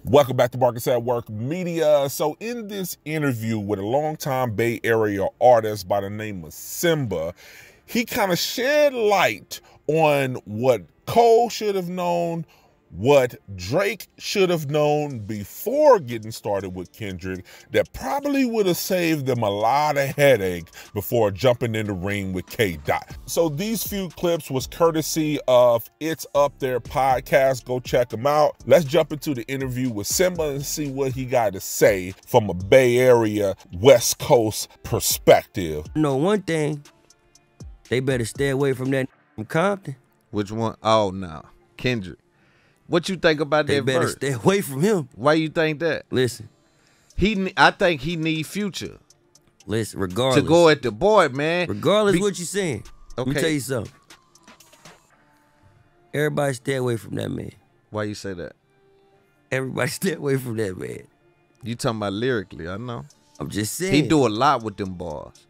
Welcome back to Marcus at Work Media. So in this interview with a longtime Bay Area artist by the name of Symba, he kind of shed light on what Cole should have known, what Drake should have known before getting started with Kendrick that probably would have saved them a lot of headache before jumping in the ring with K-Dot. So these few clips was courtesy of It's Up There podcast. Go check them out. Let's jump into the interview with Symba and see what he got to say from a Bay Area West Coast perspective. No, one thing, they better stay away from that from Compton. Which one? Oh, no. Kendrick. What you think about They that better verse? stay away from him. Why you think that? Listen, I think he need Future listen, regardless. to go at the boy, man. Regardless what you're saying, let me Okay. tell you something. Everybody stay away from that man. Why you say that? Everybody stay away from that man. You talking about lyrically, I know. I'm just saying. He do a lot with them bars.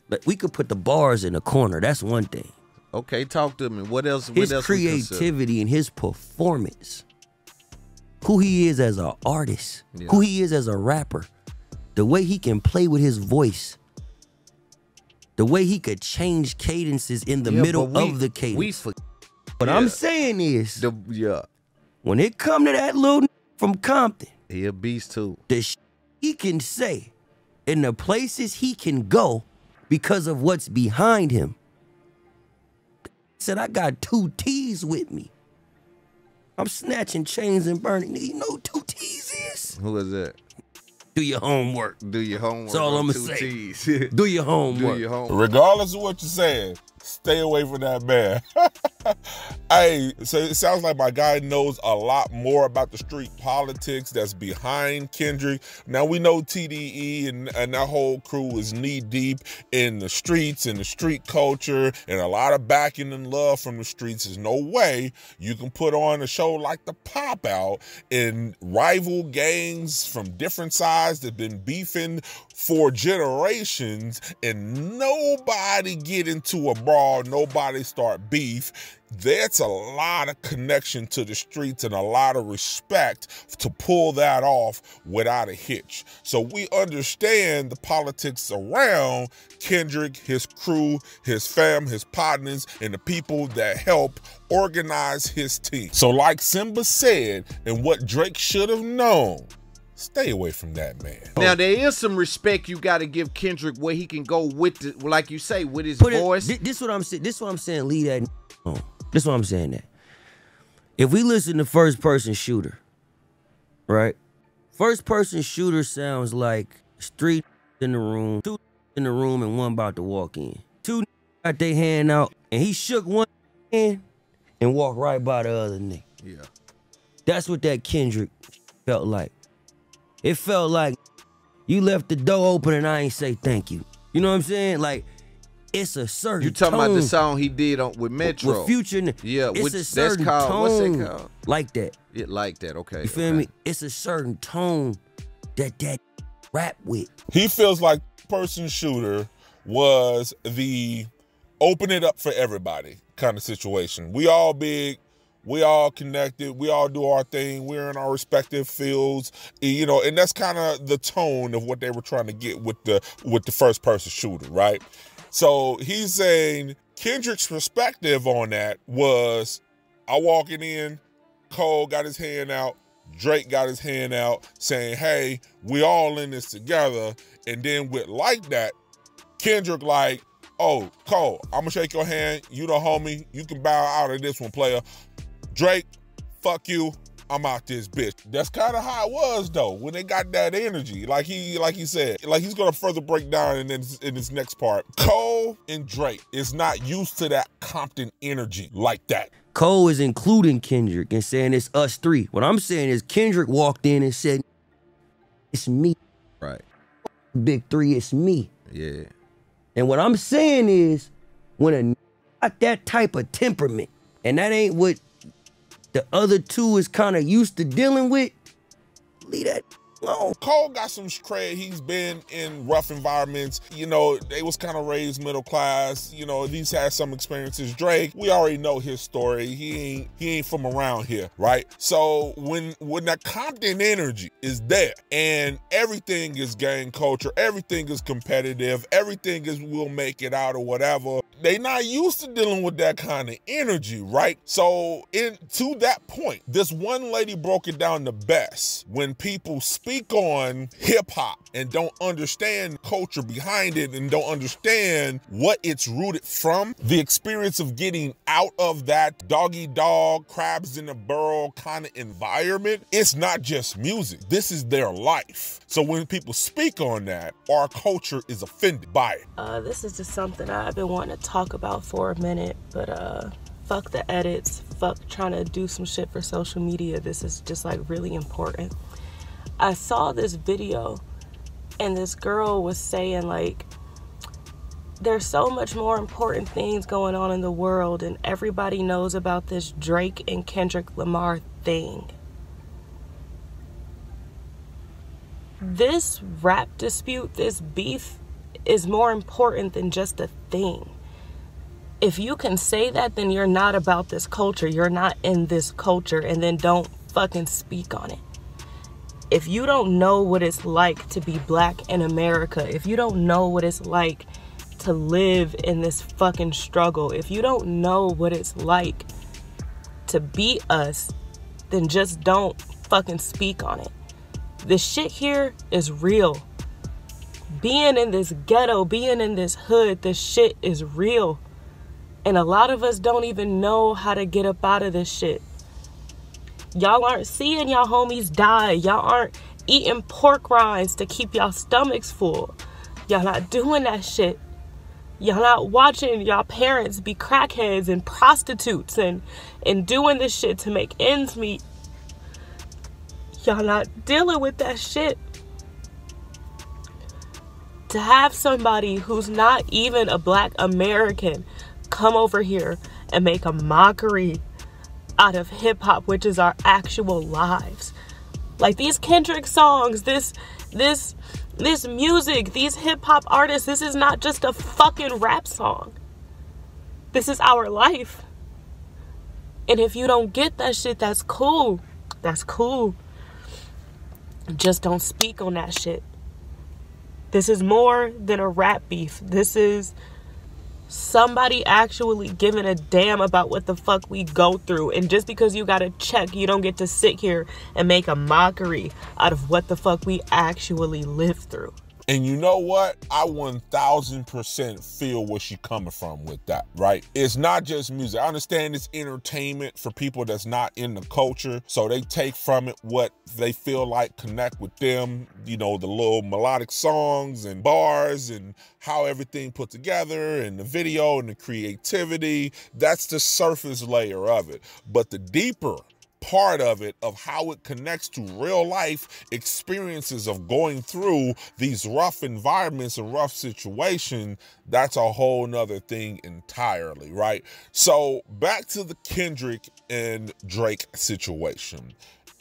Like, we could put the bars in the corner. That's one thing. Okay, talk to me. What else? His what else we consider? creativity and his performance, who he is as an artist, who he is as a rapper, the way he can play with his voice, the way he could change cadences in the middle of the cadence. What I'm saying is, when it come to that little from Compton, he a beast too. the he can say and the places he can go because of what's behind him. Said, I got 2 T's with me. I'm snatching chains and burning. You know what 2 T's is? Who is that? Do your homework. Do your homework. That's all I'm going to say. Do your homework. Do your homework. Regardless of what you're saying, stay away from that man. Hey, so it sounds like my guy knows a lot more about the street politics that's behind Kendrick. Now we know TDE and that whole crew is knee deep in the streets and the street culture and a lot of backing and love from the streets. There's no way you can put on a show like the Pop Out and rival gangs from different sides that have been beefing for generations and nobody get into a brawl, nobody start beef. That's a lot of connection to the streets and a lot of respect to pull that off without a hitch. So we understand the politics around Kendrick, his crew, his fam, his partners, and the people that help organize his team. So like Symba said, and what Drake should have known, stay away from that man. Now there is some respect you got to give Kendrick where he can go with the, like you say, with his voice. This what I'm saying. This what I'm saying. Leave that on. This what I'm saying. That if we listen to First Person Shooter, right? First Person Shooter sounds like street in the room, 2 in the room, and 1 about to walk in. 2 got their hand out, and he shook 1 hand and walked right by the other nigga. Yeah, that's what that Kendrick felt like. It felt like you left the door open and I ain't say thank you. You know what I'm saying? Like, it's a certain you talking tone about the song he did on with Metro? with Future. Yeah, it's which a certain that's called, tone what's it called? like that. It like that, okay. You feel me? It's a certain tone that rap with. He feels like Person Shooter was the open it up for everybody kind of situation. We all big, we all connected, we all do our thing, we're in our respective fields, you know, and that's kind of the tone of what they were trying to get with the First Person Shooter, right? So he's saying Kendrick's perspective on that was, I walking in, Cole got his hand out, Drake got his hand out, saying, hey, we all in this together. And then with like that, Kendrick like, oh, Cole, I'm gonna shake your hand, you the homie, you can bow out of this one, player. Drake, fuck you, I'm out this bitch. That's kind of how it was though, when they got that energy. Like he said, like he's gonna further break down in this next part. Cole and Drake is not used to that Compton energy like that. Cole is including Kendrick and saying it's us 3. What I'm saying is Kendrick walked in and said, it's me. Right. Big 3, it's me. Yeah. And what I'm saying is, when a got that type of temperament, and that ain't what the other 2 is kind of used to dealing with, leave that No. Cole got some cred. He's been in rough environments. You know, they was kind of raised middle class. You know, he's had some experiences. Drake, we already know his story. He ain't from around here, right? So when that Compton energy is there and everything is gang culture, everything is competitive, everything is we'll make it out or whatever, they not used to dealing with that kind of energy, right? So to that point, this one lady broke it down the best. When people speak on hip hop and don't understand culture behind it and don't understand what it's rooted from, the experience of getting out of that doggy dog, crabs in a barrel kind of environment, it's not just music. This is their life. So when people speak on that, our culture is offended by it. This is just something I've been wanting to talk about for a minute, but fuck the edits, fuck trying to do some shit for social media. This is just like really important. I saw this video and this girl was saying like, there's so much more important things going on in the world and everybody knows about this Drake and Kendrick Lamar thing. This rap dispute, this beef is more important than just a thing. If you can say that, then you're not about this culture. You're not in this culture, and then don't fucking speak on it. If you don't know what it's like to be black in America, if you don't know what it's like to live in this fucking struggle, if you don't know what it's like to be us, then just don't fucking speak on it. This shit here is real. Being in this ghetto, being in this hood, this shit is real. And a lot of us don't even know how to get up out of this shit. Y'all aren't seeing y'all homies die. Y'all aren't eating pork rinds to keep y'all stomachs full. Y'all not doing that shit. Y'all not watching y'all parents be crackheads and prostitutes and doing this shit to make ends meet. Y'all not dealing with that shit. To have somebody who's not even a black American come over here and make a mockery out of hip hop, which is our actual lives. Like these Kendrick songs, this music, these hip hop artists, this is not just a fucking rap song. This is our life. And if you don't get that shit, that's cool. That's cool. Just don't speak on that shit. This is more than a rap beef. This is somebody actually giving a damn about what the fuck we go through. And just because you got a check, you don't get to sit here and make a mockery out of what the fuck we actually live through. And you know what? I 1000% feel where she's coming from with that, right? It's not just music. I understand it's entertainment for people that's not in the culture. So they take from it what they feel like connect with them, you know, the little melodic songs and bars and how everything put together and the video and the creativity. That's the surface layer of it. But the deeper part of it, of how it connects to real life experiences of going through these rough environments and rough situations, that's a whole nother thing entirely, right? So back to the Kendrick and Drake situation.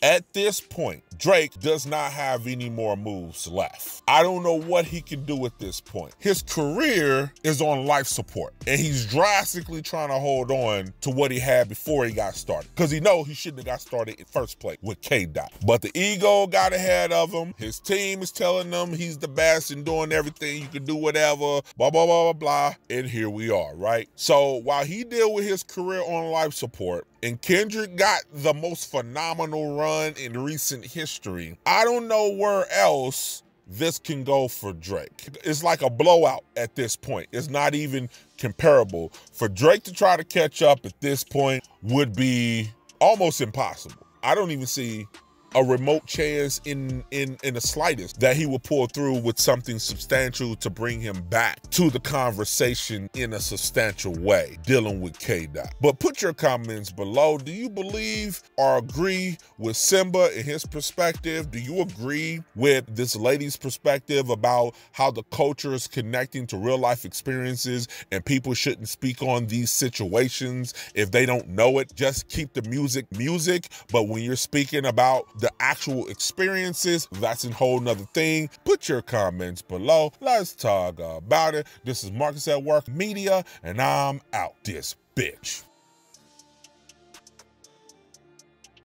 At this point, Drake does not have any more moves left. I don't know what he can do at this point. His career is on life support, and he's drastically trying to hold on to what he had before he got started, because he knows he shouldn't have got started in first place with K-Dot. But the ego got ahead of him. His team is telling him he's the best and doing everything. You can do whatever, blah, blah, blah, blah, blah. And here we are, right? So while he dealt with his career on life support, and Kendrick got the most phenomenal run in recent history, I don't know where else this can go for Drake. It's like a blowout at this point. It's not even comparable. For Drake to try to catch up at this point would be almost impossible. I don't even see a remote chance in the slightest that he will pull through with something substantial to bring him back to the conversation in a substantial way, dealing with K-Dot. But put your comments below. Do you believe or agree with Symba in his perspective? Do you agree with this lady's perspective about how the culture is connecting to real life experiences and people shouldn't speak on these situations if they don't know it? Just keep the music music, but when you're speaking about the actual experiences, that's a whole nother thing. Put your comments below. Let's talk about it. This is Marcus at Work Media, and I'm out this bitch.